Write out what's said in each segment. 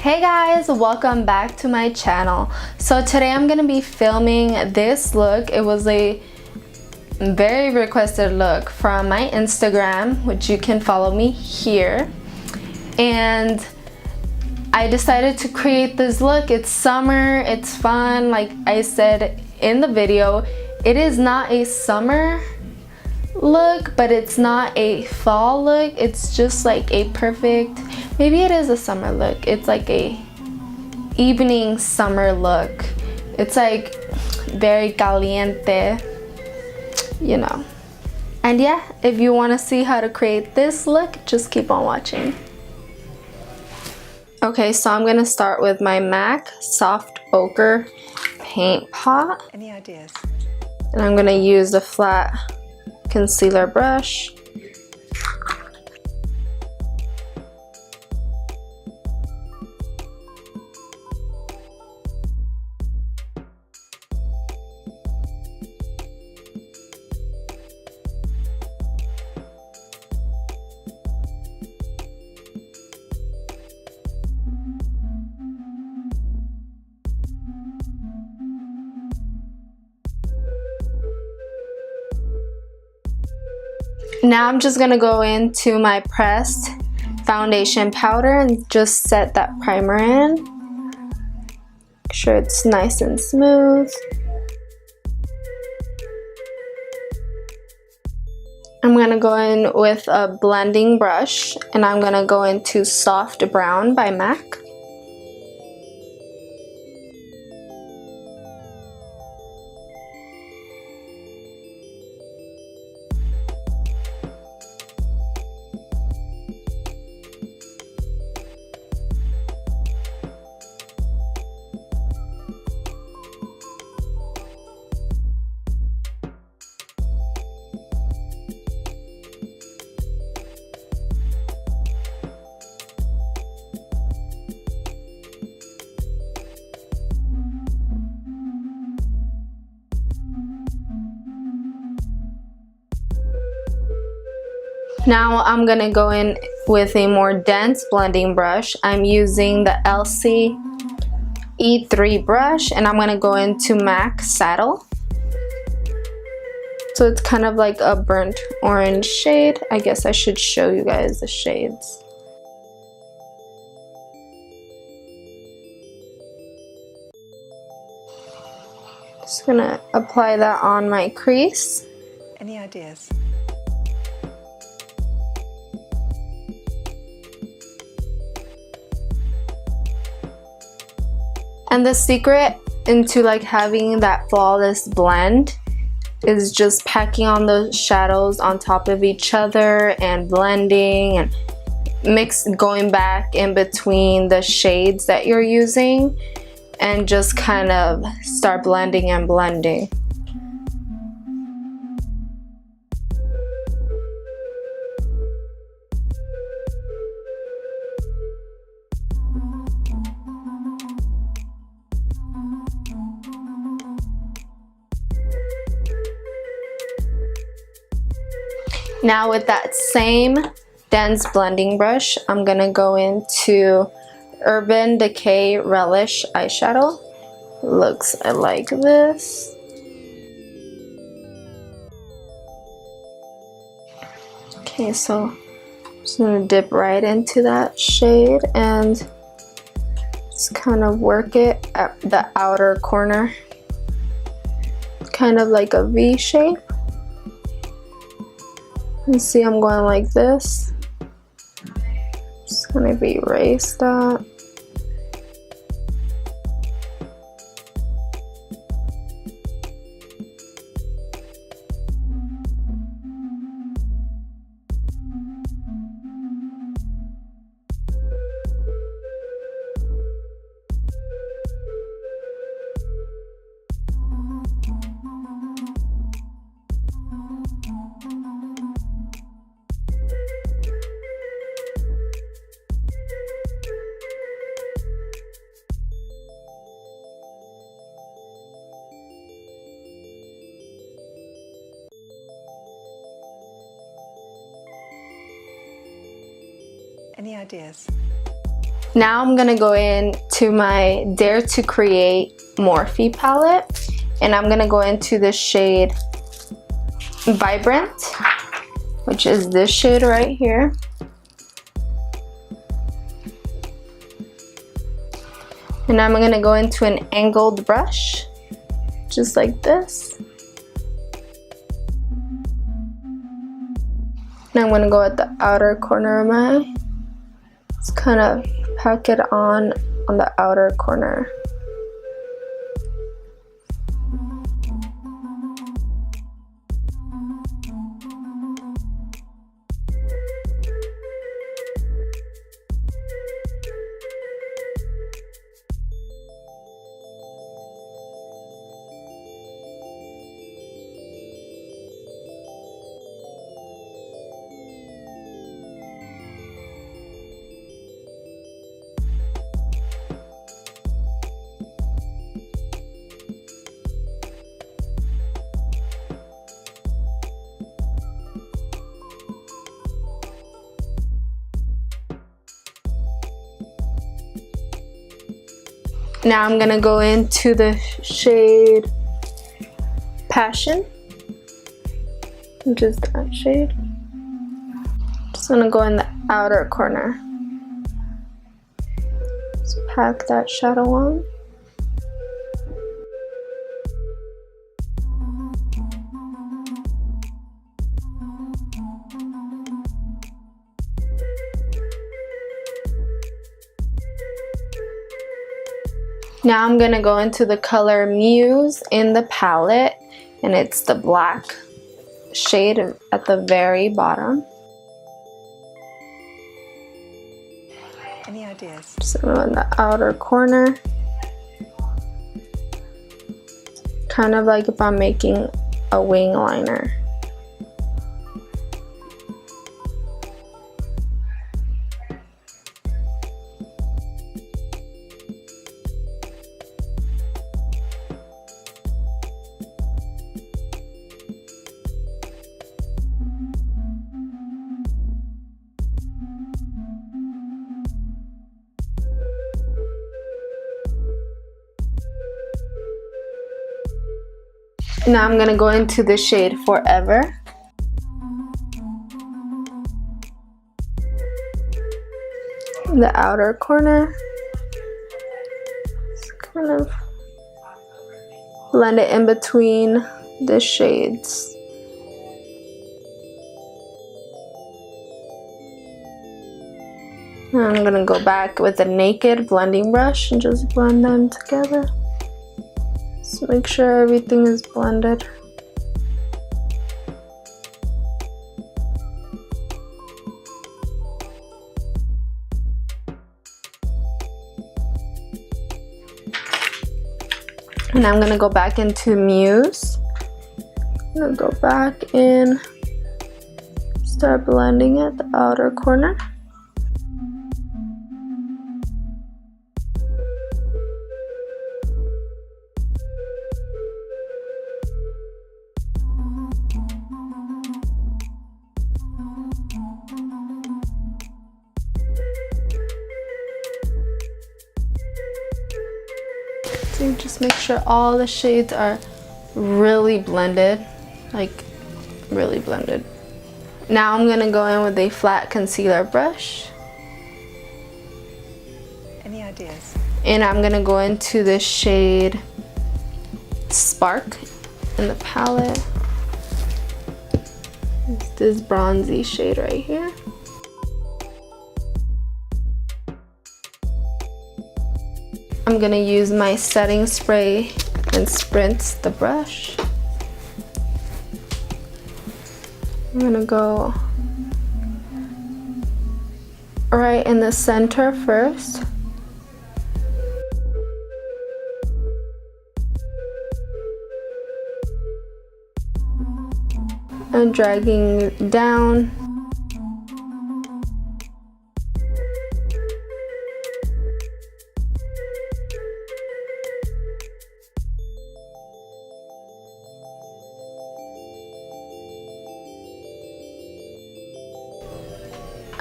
Hey guys, welcome back to my channel. So today I'm gonna be filming this look. It was a very requested look from my Instagram, which you can follow me here. And I decided to create this look. It's summer, it's fun. Like I said in the video, it is not a summer look, but it's not a fall look. It's just like a perfect, maybe it is a summer look. It's like a evening summer look. It's like very caliente, you know. And yeah, if you want to see how to create this look, just keep on watching. Okay, so I'm gonna start with my MAC Soft Ochre paint pot. Any ideas? And I'm gonna use the flat concealer brush. Now I'm just gonna go into my pressed foundation powder and just set that primer in. Make sure it's nice and smooth. I'm gonna go in with a blending brush and I'm gonna go into Soft Brown by MAC. Now I'm gonna go in with a more dense blending brush. I'm using the Elcie E3 brush and I'm gonna go into MAC Saddle. So it's kind of like a burnt orange shade. I guess I should show you guys the shades. Just gonna apply that on my crease. Any ideas? And the secret into like having that flawless blend is just packing on those shadows on top of each other and blending and going back in between the shades that you're using and just kind of start blending and blending. Now with that same dense blending brush, I'm gonna go into Urban Decay Relish eyeshadow. Looks like this. Okay, so I'm just gonna dip right into that shade and just kind of work it at the outer corner. Kind of like a V shape. You see I'm going like this. Just gonna erase that. Any ideas? Now I'm gonna go into my Dare to Create Morphe palette, and I'm gonna go into the shade Vibrant, which is this shade right here. And I'm gonna go into an angled brush, just like this. And I'm gonna go at the outer corner of my eye. Just kind of pack it on the outer corner. Now I'm gonna go into the shade Passion, which is that shade. Just gonna go in the outer corner. Just pack that shadow on. Now I'm gonna go into the color Muse in the palette, and it's the black shade at the very bottom. Any ideas? Just on the outer corner. Kind of like if I'm making a wing liner. Now I'm gonna go into the shade Forever. In the outer corner. Just kind of blend it in between the shades. Now I'm gonna go back with a naked blending brush and just blend them together. Just make sure everything is blended. And I'm gonna go back into Muse. I'm gonna go back in, start blending at the outer corner. So just make sure all the shades are really blended, like really blended. Now I'm gonna go in with a flat concealer brush. Any ideas? And I'm gonna go into the shade Spark in the palette. It's this bronzy shade right here. I'm gonna use my setting spray and spritz the brush. I'm gonna go right in the center first. And dragging down.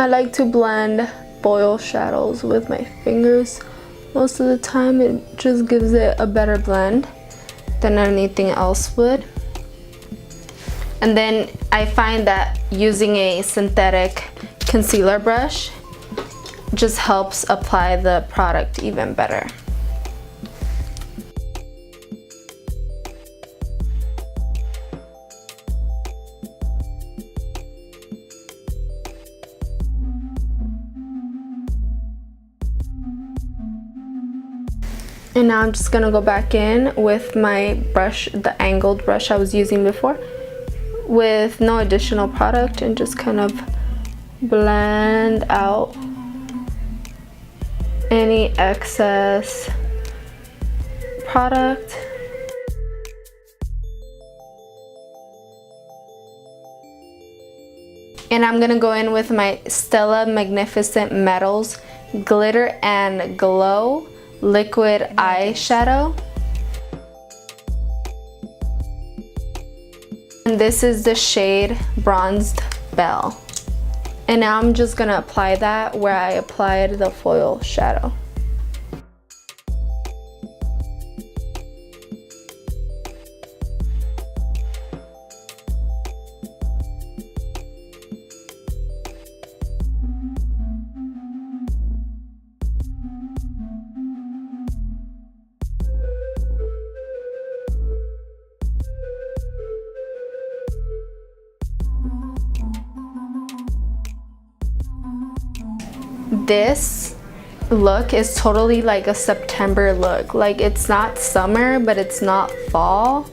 I like to blend foil shadows with my fingers. Most of the time it just gives it a better blend than anything else would. And then I find that using a synthetic concealer brush just helps apply the product even better. And now I'm just gonna go back in with my brush, the angled brush I was using before, with no additional product, and just kind of blend out any excess product. And I'm gonna go in with my Stella Magnificent Metals Glitter and Glow liquid eyeshadow. And this is the shade Bronzed Belle. And now I'm just gonna apply that where I applied the foil shadow. This look is totally like a September look. Like, it's not summer, but it's not fall.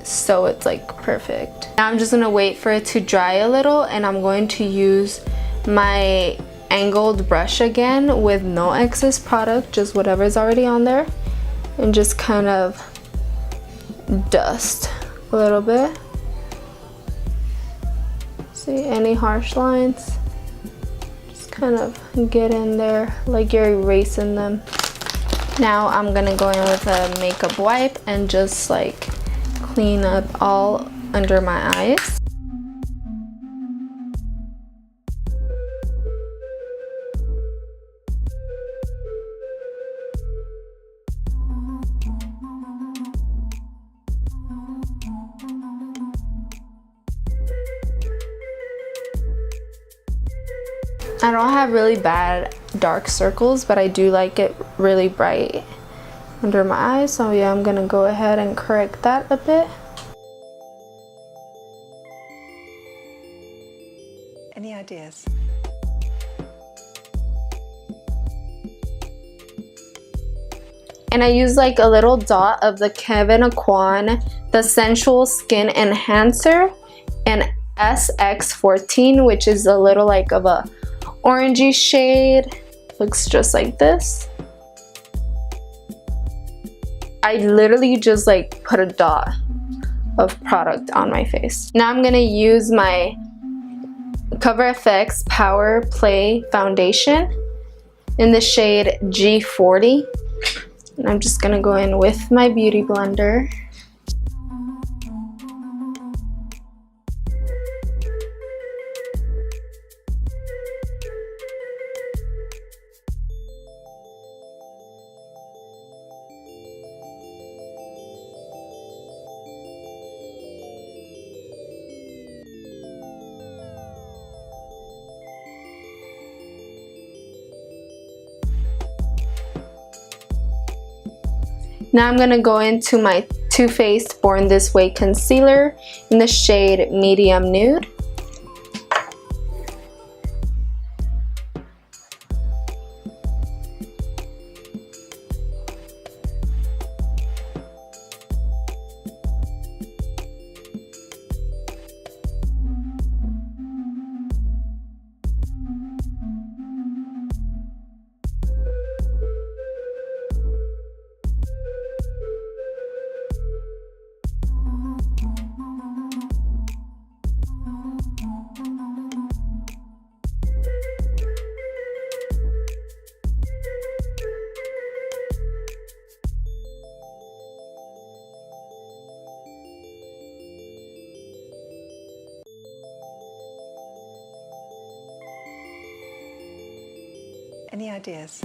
So it's like perfect. Now I'm just gonna wait for it to dry a little, and I'm going to use my angled brush again with no excess product, just whatever's already on there, and just kind of dust a little bit. See any harsh lines? Kind of get in there like you're erasing them. Now I'm gonna go in with a makeup wipe and just like clean up all under my eyes. I don't have really bad dark circles, but I do like it really bright under my eyes. So yeah, I'm gonna go ahead and correct that a bit. Any ideas? And I use like a little dot of the Kevyn Aucoin, the Sensual Skin Enhancer, and SX14, which is a little like of a orangey shade. Looks just like this. I literally just like put a dot of product on my face. Now I'm gonna use my Cover FX Power Play Foundation in the shade G40. And I'm just gonna go in with my beauty blender. Now I'm gonna go into my Too Faced Born This Way concealer in the shade Medium Nude. Any ideas?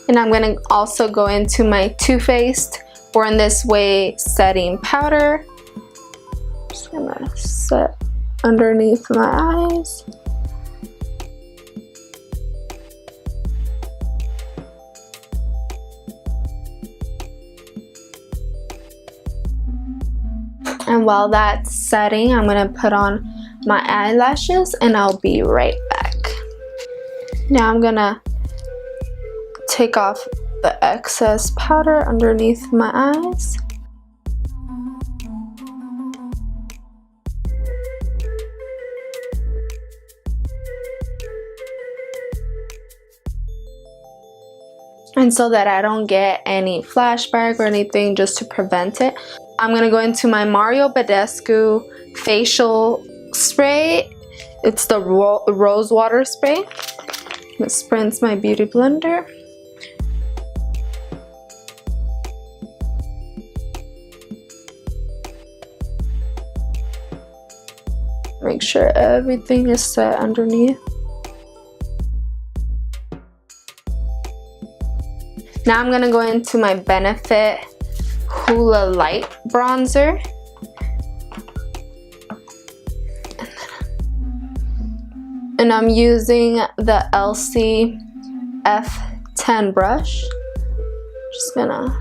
And I'm going to also go into my Toofaced Born This Way setting powder. Just gonna set underneath my eyes. And while that's setting, I'm gonna put on my eyelashes and I'll be right back. Now I'm gonna take off the excess powder underneath my eyes. And so that I don't get any flashback or anything, just to prevent it, I'm gonna go into my badescu facial spray. It's the rose water spray. I'm gonna spritz my beauty blender. Make sure everything is set underneath. Now I'm gonna go into my Benefit Hoolah Light bronzer. And I'm using the Elcie F10 brush. Just gonna,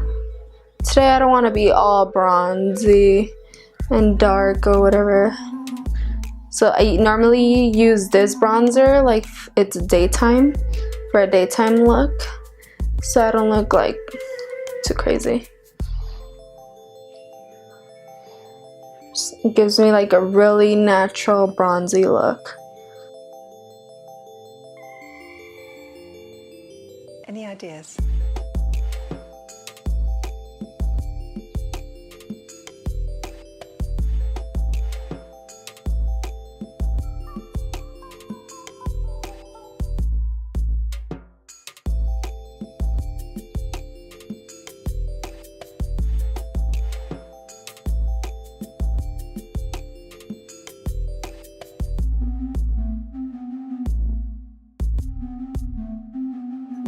today I don't want to be all bronzy and dark or whatever. So I normally use this bronzer like it's daytime, for a daytime look, so I don't look like too crazy. It gives me like a really natural bronzy look. Any ideas?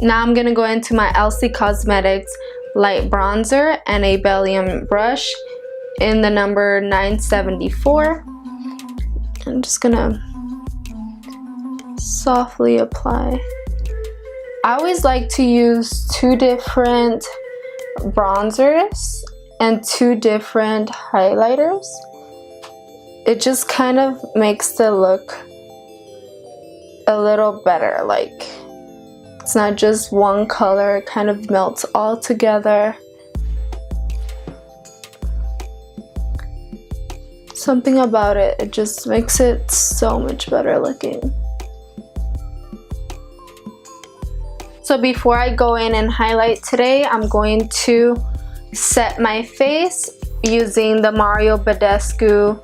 Now I'm gonna go into my Elcie Cosmetics light bronzer and a Bellum brush in the number 974. I'm just gonna softly apply. I always like to use 2 different bronzers and 2 different highlighters. It just kind of makes the look a little better, like it's not just one color, it kind of melts all together. Something about it, it just makes it so much better looking. So before I go in and highlight today, I'm going to set my face using the badescu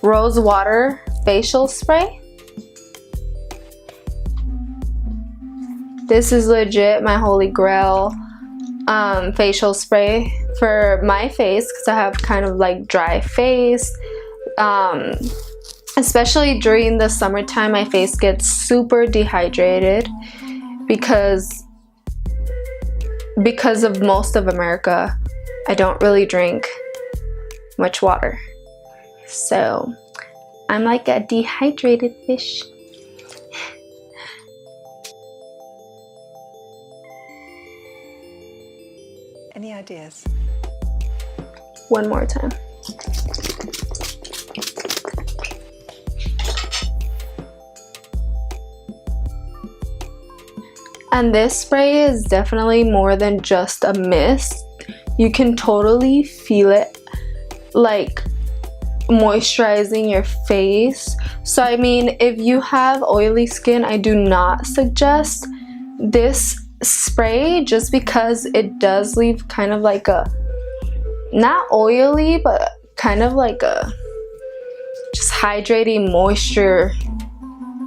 Rose Water Facial Spray. This is legit my holy grail facial spray for my face, because I have kind of like dry face. Especially during the summertime, my face gets super dehydrated because of most of America. I don't really drink much water, so I'm like a dehydrated fish. Any ideas? One more time. And this spray is definitely more than just a mist. You can totally feel it like moisturizing your face. So I mean, if you have oily skin, I do not suggest this spray, just because it does leave kind of like a, not oily, but kind of like a just hydrating moisture,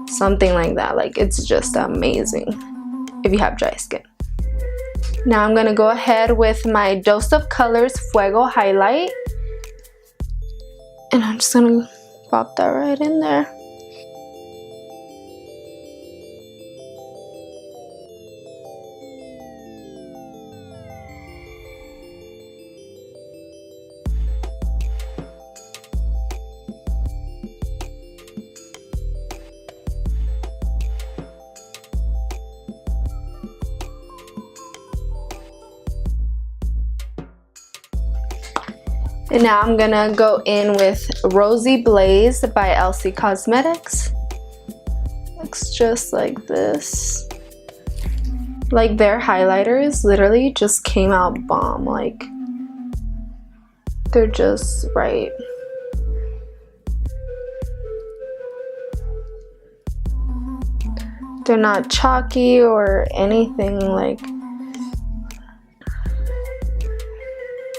something like that. Like, it's just amazing if you have dry skin. Now I'm gonna go ahead with my Dose of Colors Fuego highlight, and I'm just gonna pop that right in there. And now I'm gonna go in with Rosy Blaze by Elcie Cosmetics. Looks just like this. Like, their highlighters literally just came out bomb. Like, they're just right. They're not chalky or anything. Like,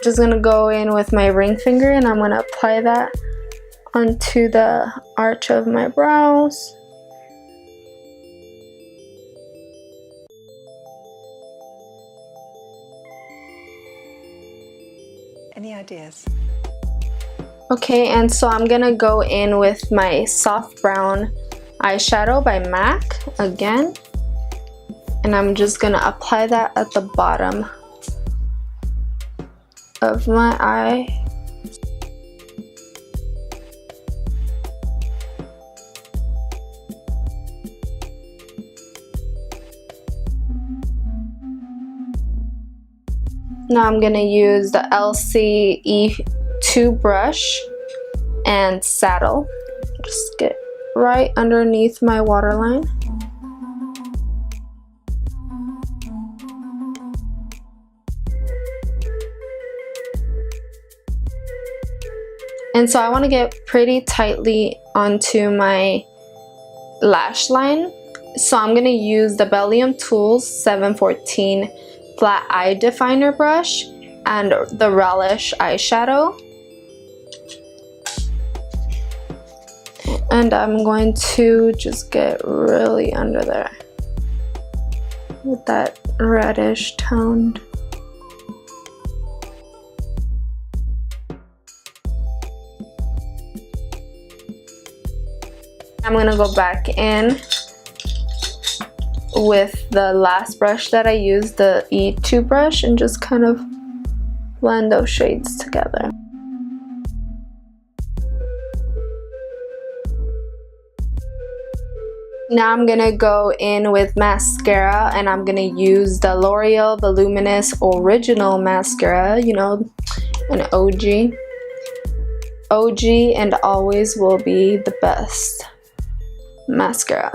just gonna go in with my ring finger and I'm gonna apply that onto the arch of my brows. Any ideas? Okay, and so I'm gonna go in with my soft brown eyeshadow by MAC again, and I'm just gonna apply that at the bottom of my eye. Now I'm gonna use the Elcie E2 brush and saddle. Just get right underneath my waterline. And so I want to get pretty tightly onto my lash line. So I'm going to use the Bellium Tools 714 Flat Eye Definer brush and the Relish eyeshadow. And I'm going to just get really under there with that reddish toned. I'm gonna go back in with the last brush that I used, the E2 brush, and just kind of blend those shades together. Now I'm gonna go in with mascara, and I'm gonna use the L'Oreal Voluminous Original Mascara, you know, an OG. OG and always will be the best mascara.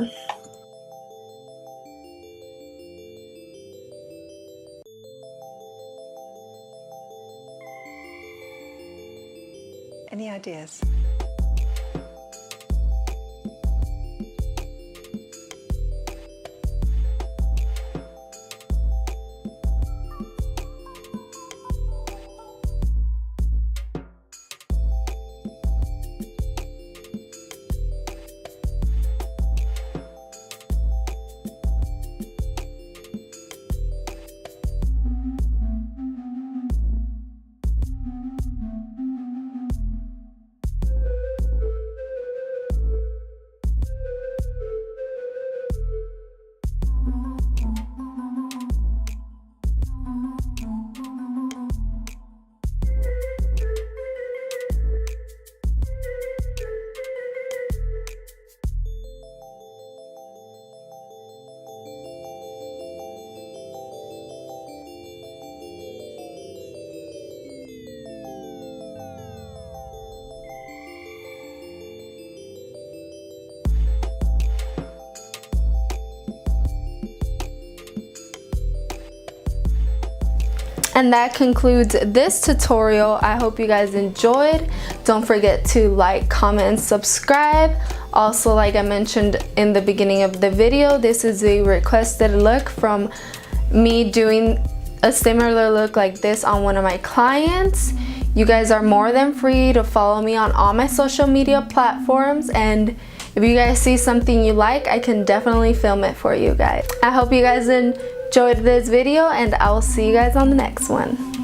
Any ideas? And that concludes this tutorial. I hope you guys enjoyed. Don't forget to like, comment, and subscribe. Also, like I mentioned in the beginning of the video, this is a requested look from me doing a similar look like this on one of my clients. You guys are more than free to follow me on all my social media platforms, and if you guys see something you like, I can definitely film it for you guys. I hope you guys enjoyed this video, and I will see you guys on the next one.